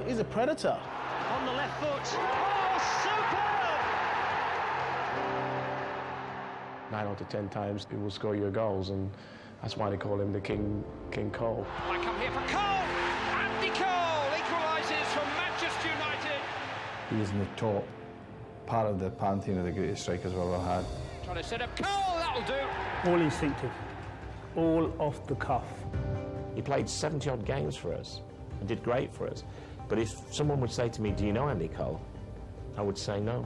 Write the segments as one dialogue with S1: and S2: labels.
S1: He's a predator.
S2: On the left foot. Oh, superb!
S3: 9 out of 10 times he will score your goals, and that's why they call him the King Cole.
S2: I come here for Cole! Andy Cole equalises for Manchester United.
S4: He is in the top part of the pantheon of the greatest strikers we've ever had.
S2: Trying to set up Cole, that'll do.
S1: All instinctive, all off the cuff.
S3: He played 70-odd games for us and did great for us. But if someone would say to me, do you know Andy Cole? I would say no.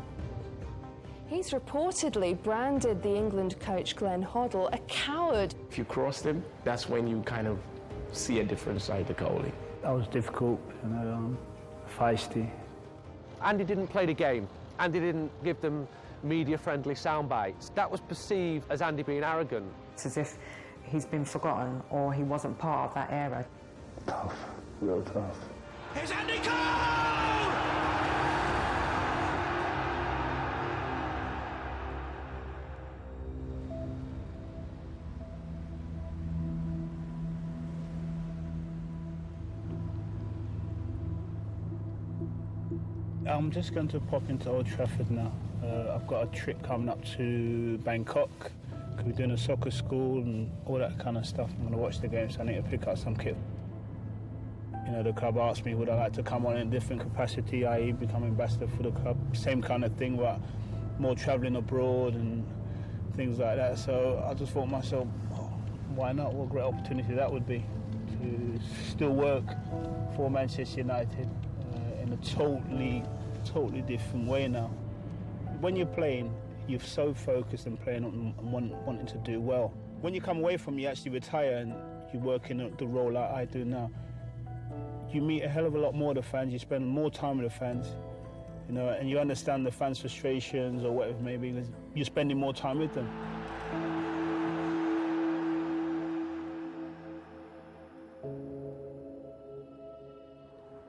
S5: He's reportedly branded the England coach Glenn Hoddle a coward.
S3: If you crossed him, that's when you kind of see a different side to Coley.
S1: I was difficult, feisty.
S6: Andy didn't play the game. Andy didn't give them media-friendly sound bites. That was perceived as Andy being arrogant.
S7: It's as if he's been forgotten or he wasn't part of that era.
S4: Tough, real tough.
S2: Here's Andy Cole!
S1: I'm just going to pop into Old Trafford now. I've got a trip coming up to Bangkok. We're doing a soccer school and all that kind of stuff. I'm going to watch the game, so I need to pick up some kit. You know, the club asked me would I like to come on in a different capacity, i.e. become ambassador for the club. Same kind of thing, but more travelling abroad and things like that. So I just thought to myself, oh, why not? What a great opportunity that would be to still work for Manchester United in a totally different way now. When you're playing, you're so focused on playing and wanting to do well. When you come away from, you actually retire and you work in the role like I do now. You meet a hell of a lot more of the fans, you spend more time with the fans, and you understand the fans' frustrations or whatever it may be, because you're spending more time with them.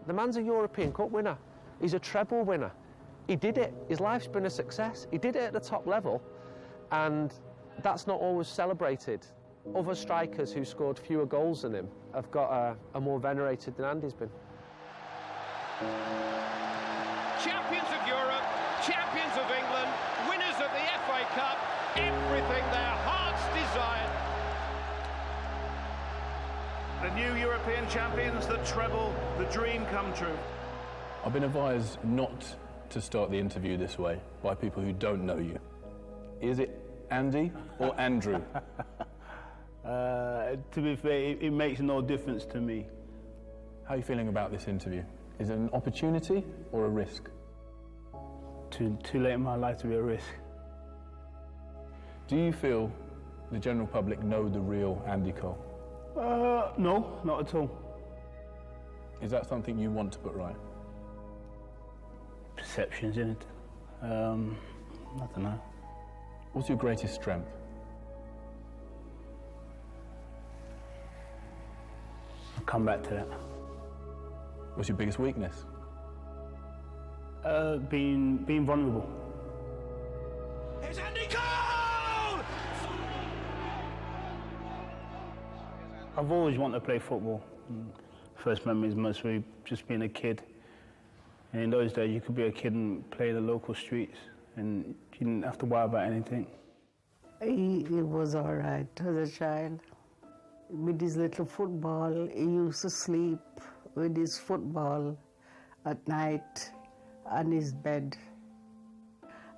S6: The man's a European Cup winner. He's a treble winner. He did it. His life's been a success. He did it at the top level, and that's not always celebrated. Other strikers who scored fewer goals than him have got a more venerated than Andy's been.
S2: Champions of Europe, champions of England, winners of the FA Cup, everything their hearts desired.
S8: The new European champions, the treble, the dream come true.
S4: I've been advised not to start the interview this way by people who don't know you. Is it Andy or Andrew?
S1: To be fair, it makes no difference to me.
S4: How are you feeling about this interview? Is it an opportunity or a risk?
S1: Too late in my life to be a risk.
S4: Do you feel the general public know the real Andy Cole?
S1: No, not at all.
S4: Is that something you want to put right?
S1: Perceptions, in it. I don't know.
S4: What's your greatest strength?
S1: I'll come back to that.
S4: What's your biggest weakness?
S1: Being vulnerable.
S2: Here's Andy Cole!
S1: I've always wanted to play football. First memories mostly just being a kid. And in those days, you could be a kid and play in the local streets, and you didn't have to worry about anything.
S9: He was all right as a child. With his little football, he used to sleep with his football at night on his bed.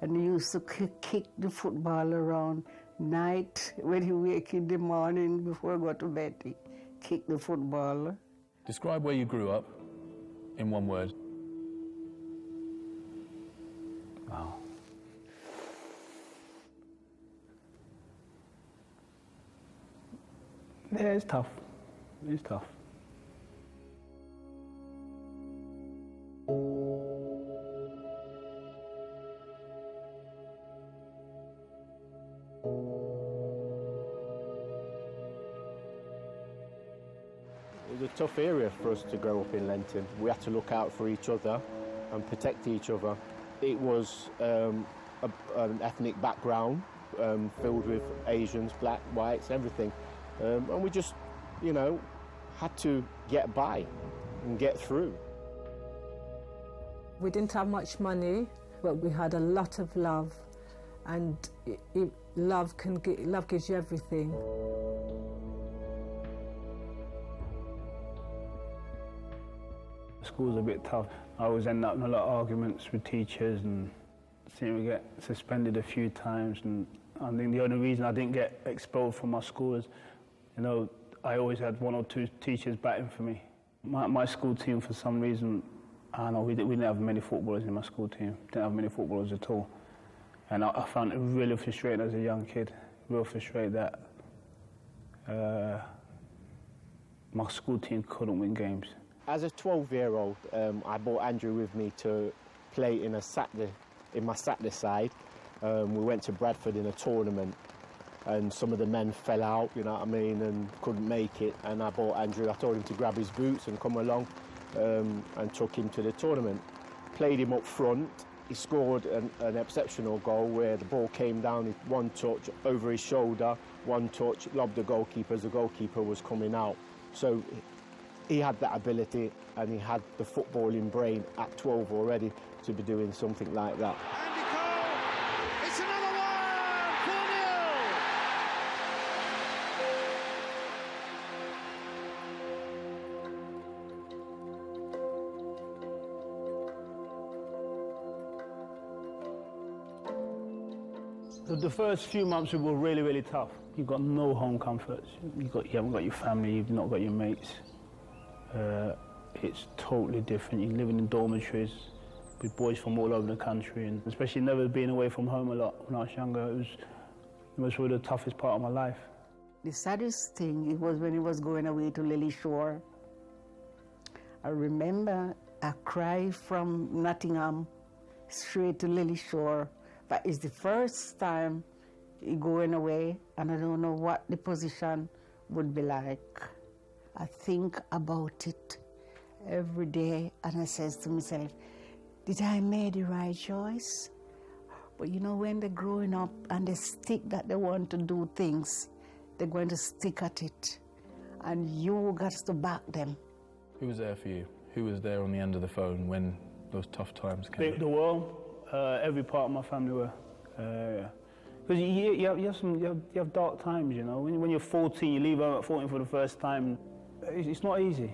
S9: And he used to kick the football around night. When he wake in the morning before he go to bed, he kick the football.
S4: Describe where you grew up in one word.
S1: Wow. Yeah, it's tough. It's tough.
S10: It was a tough area for us to grow up in Lenton. We had to look out for each other and protect each other. It was an ethnic background filled with Asians, black, whites, everything. And we just, had to get by and get through.
S11: We didn't have much money, but we had a lot of love, and love gives you everything.
S1: School's a bit tough. I always end up in a lot of arguments with teachers and seem to get suspended a few times. And I think the only reason I didn't get expelled from my school is, I always had one or two teachers batting for me. My school team, for some reason, I don't know, we didn't have many footballers in my school team. Didn't have many footballers at all. And I found it really frustrating as a young kid, real frustrated that my school team couldn't win games.
S10: As a 12-year-old, I brought Andrew with me to play in my Saturday side. We went to Bradford in a tournament, and some of the men fell out, you know what I mean, and couldn't make it. And I brought Andrew, I told him to grab his boots and come along, and took him to the tournament. Played him up front. He scored an exceptional goal where the ball came down, one touch over his shoulder, one touch, lobbed the goalkeeper as the goalkeeper was coming out. So he had that ability, and he had the footballing brain at 12 already to be doing something like that.
S2: Andy Cole, it's another one,
S1: 4-0. The first few months were really, really tough. You've got no home comforts. You haven't got your family, you've not got your mates. It's totally different. You're living in dormitories with boys from all over the country, and especially never being away from home a lot when I was younger. It was really the toughest part of my life.
S9: The saddest thing was when he was going away to Lily Shore. I remember a cry from Nottingham straight to Lily Shore. But it's the first time he going away, and I don't know what the position would be like. I think about it every day, and I says to myself, did I make the right choice? But when they're growing up and they stick that they want to do things, they're going to stick at it, and you got to back them.
S4: Who was there for you? Who was there on the end of the phone when those tough times came?
S1: The world, every part of my family were. Because you have dark times, When you're 14, you leave home at 14 for the first time. It's not easy.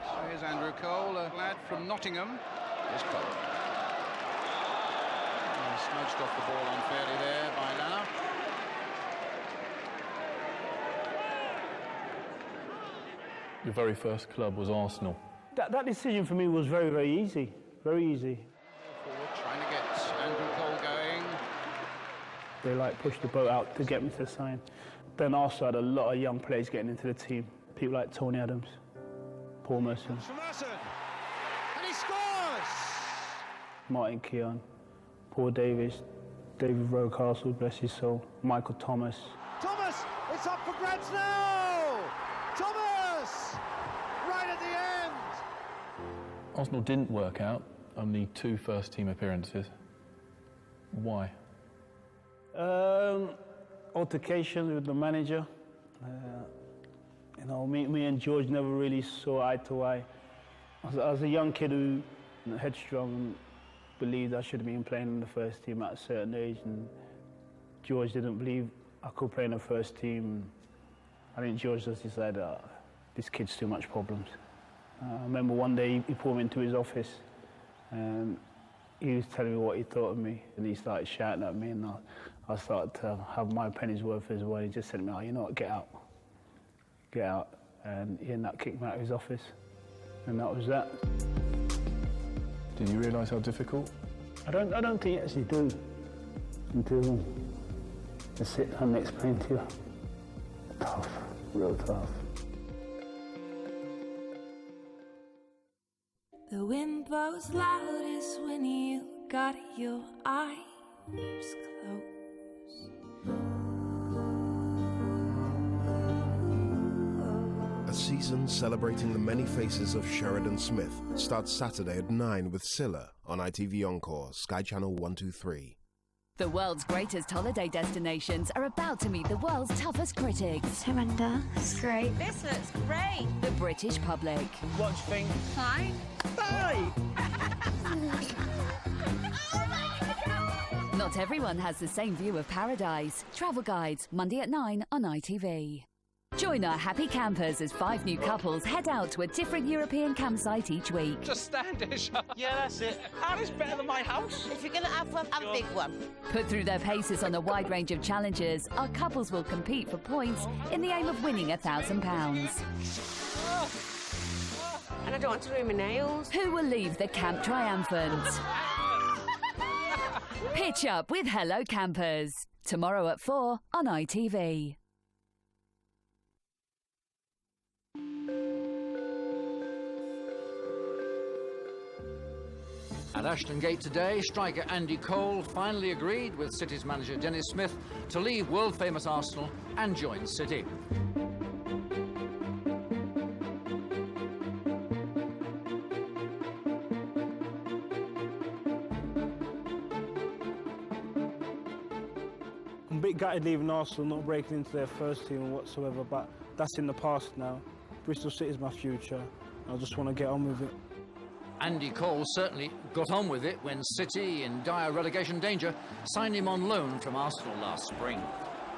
S2: So here's Andrew Cole, a lad from Nottingham. Here's Cole. Smudged off the ball unfairly there by Lana.
S4: Your very first club was Arsenal.
S1: That decision for me was very, very easy. Very easy.
S2: Forward, trying to get Andrew Cole going.
S1: They pushed the boat out to get me to sign. Then also had a lot of young players getting into the team. People like Tony Adams, Paul Merson.
S2: From Merson, and he scores!
S1: Martin Keown, Paul Davis, David Rocastle, bless his soul, Michael Thomas.
S2: Thomas, it's up for grabs now! Thomas! Right at the end!
S4: Arsenal didn't work out, only 2 first-team appearances. Why?
S1: Altercations with the manager. Me and George never really saw eye to eye. I was a young kid who headstrong and believed I should have been playing in the first team at a certain age, and George didn't believe I could play in the first team. I think George just decided, this kid's too much problems. I remember one day he pulled me into his office and he was telling me what he thought of me, and he started shouting at me, and I started to have my penny's worth as well. He just said to me, you know what, get out. Get out. And he ended up kicking me out of his office, and that was that.
S4: Did you realise how difficult?
S1: I don't think you actually do until I sit and explain to you. Tough, real tough.
S12: The wind blows loudest when you got your eyes closed.
S13: A season celebrating the many faces of Sheridan Smith starts Saturday at 9 with Scylla on ITV Encore, Sky Channel 123.
S14: The world's greatest holiday destinations are about to meet the world's toughest critics.
S15: Amanda, it's great.
S14: This looks great. The British public.
S1: Watch things.
S14: Hi.
S1: Hi!
S14: Not everyone has the same view of paradise. Travel Guides, Monday at 9 on ITV. Join our happy campers as 5 new couples head out to a different European campsite each week.
S16: Just Standish. Yeah, that's it. Ours better than my house.
S17: If you're going to have one, have a big one.
S14: Put through their paces on a wide range of challenges, our couples will compete for points in the aim of winning £1,000.
S17: And I don't want to ruin my nails.
S14: Who will leave the camp triumphant? Pitch up with Hello Campers. Tomorrow at 4 on ITV.
S18: At Ashton Gate today, striker Andy Cole finally agreed with City's manager Dennis Smith to leave world-famous Arsenal and join City.
S1: I'm a bit gutted leaving Arsenal, not breaking into their first team whatsoever, but that's in the past now. Bristol City is my future. I just want to get on with it.
S18: Andy Cole certainly got on with it when City, in dire relegation danger, signed him on loan from Arsenal last spring.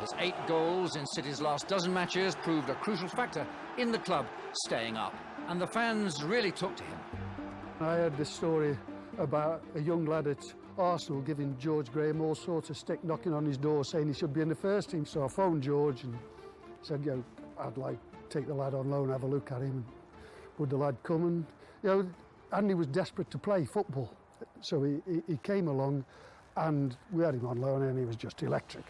S18: His 8 goals in City's last dozen matches proved a crucial factor in the club staying up, and the fans really took to him.
S19: I heard this story about a young lad at Arsenal giving George Graham all sorts of stick, knocking on his door saying he should be in the first team. So I phoned George and said, you know, I'd like to take the lad on loan, have a look at him. Would the lad come? And, you know, Andy was desperate to play football, so he came along and we had him on loan and he was just electric.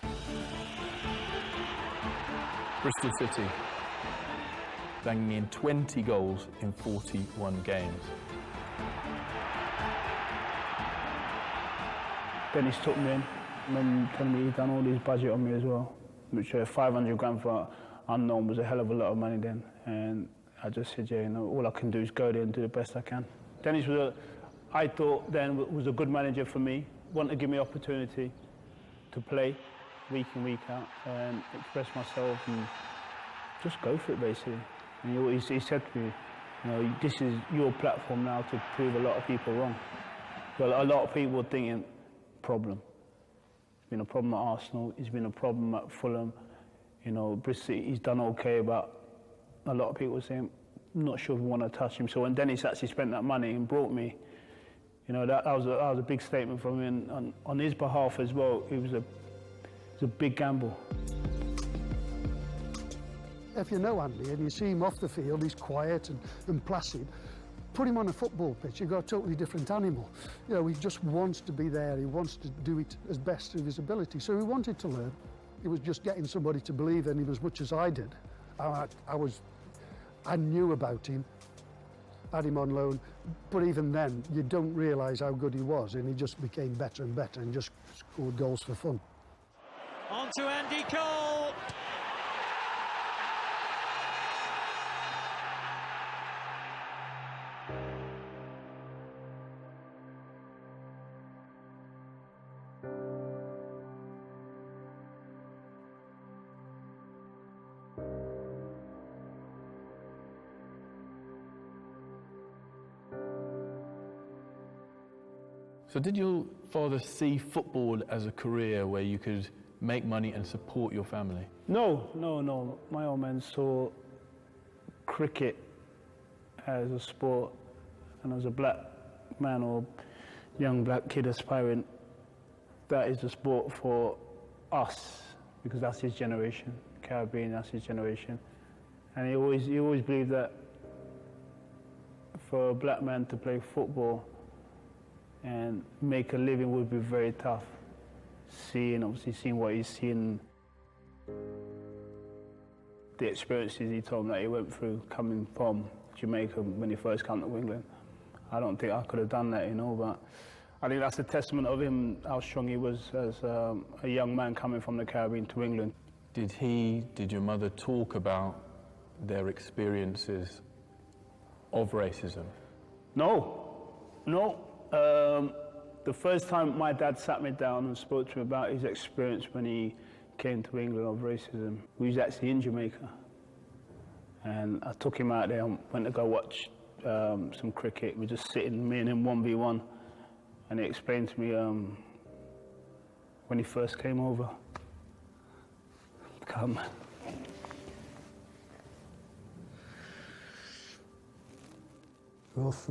S4: Bristol City, banging in 20 goals in 41 games.
S1: Dennis took me in and telling me he'd done all his budget on me as well, which 500 grand for unknown was a hell of a lot of money then. And I just said, yeah, you know, all I can do is go there and do the best I can. Dennis I thought then was a good manager for me, wanted to give me opportunity to play week in, week out and express myself and just go for it basically. And he said to me, you know, this is your platform now to prove a lot of people wrong. Well, a lot of people were thinking, problem. It's been a problem at Arsenal, it's been a problem at Fulham, you know, Bristol, he's done okay, but a lot of people were saying, I'm not sure if we want to touch him. So when Dennis actually spent that money and brought me, you know, that was a big statement from him. And on his behalf as well, it was a big gamble.
S19: If you know Andy and you see him off the field, he's quiet and placid. Put him on a football pitch, you've got a totally different animal. You know, he just wants to be there, he wants to do it as best of his ability. So he wanted to learn. It was just getting somebody to believe in him as much as I did. I knew about him, had him on loan, but even then, you don't realise how good he was, and he just became better and better and just scored goals for fun.
S2: On to Andy Cole.
S4: So did your father see football as a career where you could make money and support your family?
S1: No. My old man saw cricket as a sport, and as a black man or young black kid aspiring, that is the sport for us, because that's his generation, Caribbean, that's his generation. And he always believed that for a black man to play football and make a living would be very tough. Seeing what he's seen, the experiences he told me that he went through coming from Jamaica when he first came to England. I don't think I could have done that, you know, but I think that's a testament of him, how strong he was as a young man coming from the Caribbean to England.
S4: Did your mother talk about their experiences of racism?
S1: No. The first time my dad sat me down and spoke to me about his experience when he came to England of racism, he was actually in Jamaica. And I took him out there and went to go watch some cricket. We were just sitting, me and him 1v1. And he explained to me when he first came over. Come.
S15: Rough,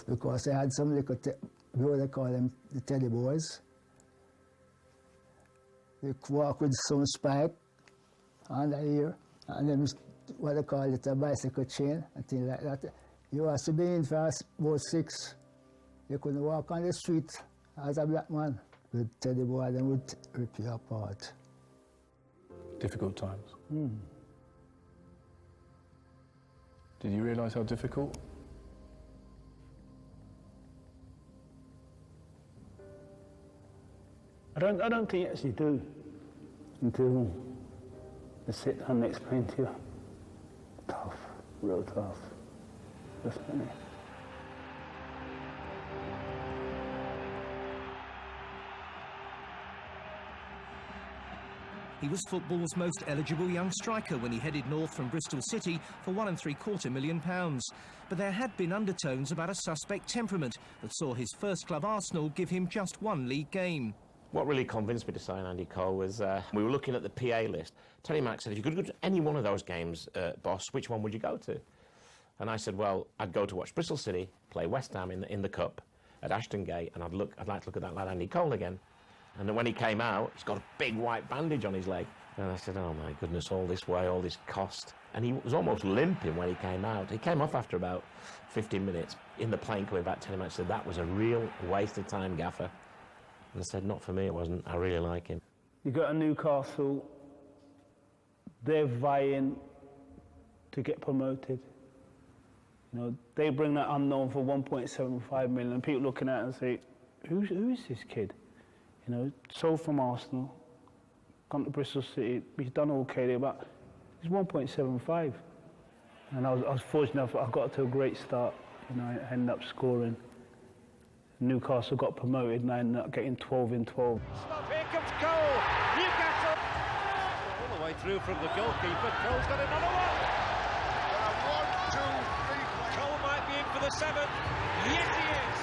S15: because they had some little, they call them the teddy boys. They walk with some spike on the ear, and then what they call it, a bicycle chain, and things like that. You have to be in for about 6. You couldn't walk on the street as a black man. With teddy boy, they would rip you apart.
S4: Difficult times.
S1: Mm.
S4: Did you realise how difficult?
S1: I don't think you actually do until they sit down and explain to you. Tough, real tough. Definitely.
S20: He was football's most eligible young striker when he headed north from Bristol City for £1.75 million. But there had been undertones about a suspect temperament that saw his first club Arsenal give him just 1 league game.
S3: What really convinced me to sign Andy Cole was we were looking at the PA list. Tony Mack said, if you could go to any one of those games, boss, which one would you go to? And I said, well, I'd go to watch Bristol City play West Ham in the Cup at Ashton Gate, and I'd like to look at that lad Andy Cole again. And then when he came out, he's got a big white bandage on his leg. And I said, oh my goodness, all this way, all this cost. And he was almost limping when he came out. He came off after about 15 minutes. In the plane coming back, Tony Mack said, that was a real waste of time, Gaffer. And I said, not for me, it wasn't. I really like him.
S1: You got a Newcastle, they're vying to get promoted. You know, they bring that unknown for 1.75 million, and people looking at it and say, who is this kid? You know, sold from Arsenal, gone to Bristol City, he's done okay there, but he's 1.75. And I was fortunate enough, I got to a great start. You know, I ended up scoring. Newcastle got promoted and I ended up getting 12 in 12.
S2: Here comes Cole, Newcastle. All the way through from the goalkeeper, Cole's got another one. 1, 2, 3. Cole might be in for the 7th. Yes, he is.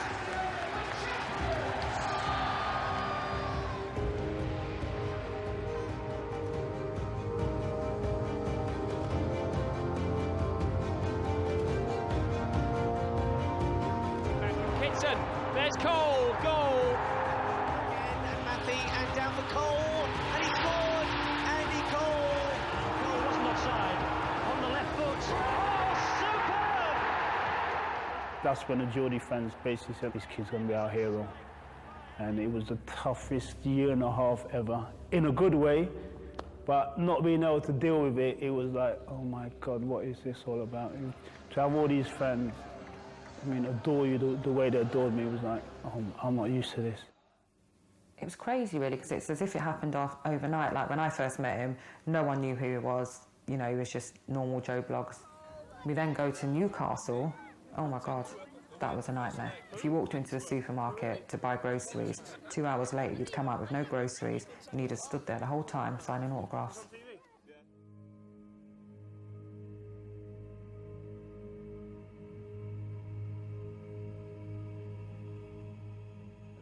S2: There's Cole, goal! Again, and Matthew, and down for Cole, and he scored! Andy Cole! Cole wasn't offside, on the left foot. Oh, superb!
S1: That's when the Geordie fans basically said, this kid's going to be our hero. And it was the toughest year and a half ever, in a good way, but not being able to deal with it, it was like, oh my God, what is this all about? To have all these fans, I mean, adore you the way they adored me was like, oh, I'm not used to this.
S7: It was crazy, really, because it's as if it happened overnight. Like, when I first met him, no one knew who he was. You know, he was just normal Joe Bloggs. We then go to Newcastle. Oh, my God, that was a nightmare. If you walked into the supermarket to buy groceries, 2 hours later, you'd come out with no groceries, and you'd have stood there the whole time signing autographs.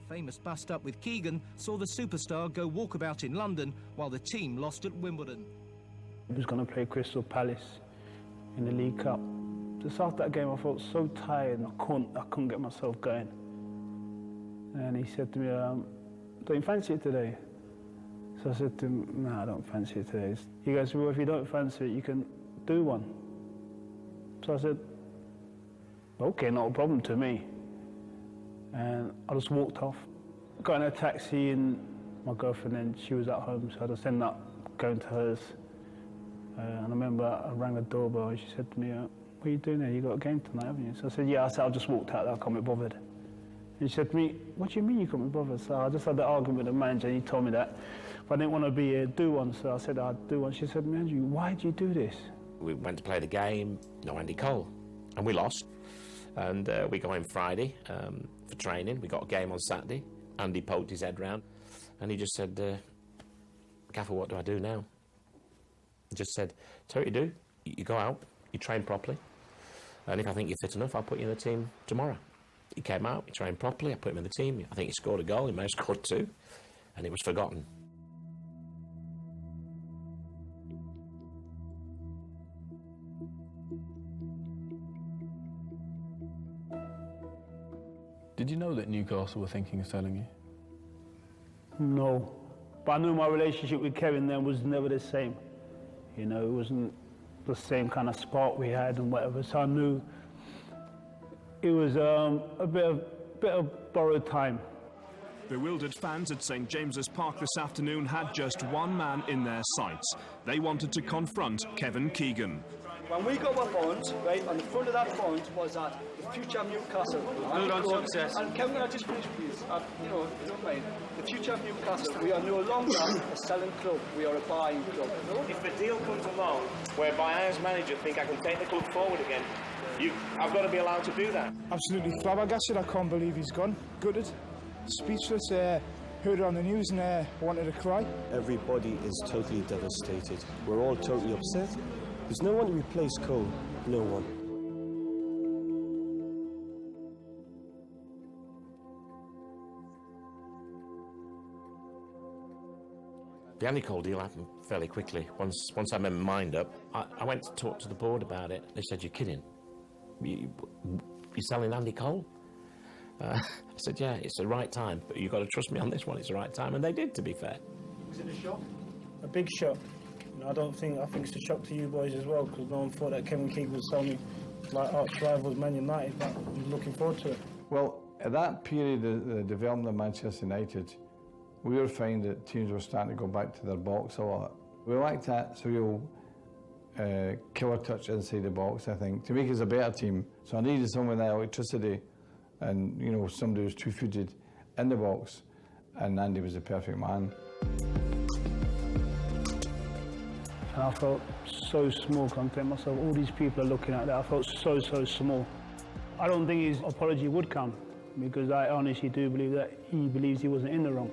S20: Famous bust-up with Keegan saw the superstar go walkabout in London while the team lost at Wimbledon.
S1: He was going to play Crystal Palace in the League Cup. Just after that game, I felt so tired and I couldn't get myself going. And he said to me, don't you fancy it today? So I said to him, no, I don't fancy it today. He goes, well, if you don't fancy it, you can do one. So I said, okay, not a problem to me. And I just walked off. Got in a taxi and my girlfriend, and she was at home, so I just ended up going to hers. And I remember I rang the doorbell and she said to me, what are you doing there? You got a game tonight, haven't you? So I said, yeah. I said, I just walked out there, I can't be bothered. And she said to me, what do you mean you can't be bothered? So I just had that argument with the manager, and he told me that if I didn't want to be here, do one. So I said, I'd do one. She said to me, Andrew, why did you do this?
S3: We went to play the game, no Andy Cole, and we lost. And we go in Friday for training. We got a game on Saturday. Andy poked his head round, and he just said, Gaffer, what do I do now? He just said, tell what you do. You go out, you train properly, and if I think you're fit enough, I'll put you in the team tomorrow. He came out, he trained properly, I put him in the team. I think he scored a goal, he may have scored 2, and it was forgotten.
S4: Did you know that Newcastle were thinking of selling you?
S1: No, but I knew my relationship with Kevin then was never the same. You know, it wasn't the same kind of spark we had and whatever, so I knew it was a bit of borrowed time.
S21: Bewildered fans at St James's Park this afternoon had just one man in their sights. They wanted to confront Kevin Keegan.
S22: When we got our bond, right, on the front of that bond was that the future of Newcastle.
S16: Build on success.
S22: And Kevin, can I just finish, please? You know, if you don't mind. The future of Newcastle, we are no longer a selling club, we are a buying club.
S16: If a deal comes along whereby I as manager think I can take the club forward again, I've got to be allowed to do that.
S23: Absolutely flabbergasted. I can't believe he's gone. Gutted. Speechless. Heard it on the news and wanted to cry.
S24: Everybody is totally devastated. We're all totally upset. There's no one to replace Cole. No one.
S3: The Andy Cole deal happened fairly quickly. Once I made my mind up, I went to talk to the board about it. They said, you're kidding. You're selling Andy Cole? I said, yeah, it's the right time, but you've got to trust me on this one, it's the right time. And they did, to be fair.
S22: Was it a shock?
S1: A big shock. I think it's a shock to you boys as well, because no one thought that Kevin Keegan would sell me like arch rivals Man United, but I'm looking forward to it.
S25: Well, at that period, the development of Manchester United, we were finding that teams were starting to go back to their box a lot. We lacked that real killer touch inside the box, I think, to make us a better team. So I needed someone with that electricity and, you know, somebody who was two-footed in the box, and Andy was the perfect man.
S1: And I felt so small, compared myself. All these people are looking at that. I felt so small. I don't think his apology would come, because I honestly do believe that he believes he wasn't in the wrong.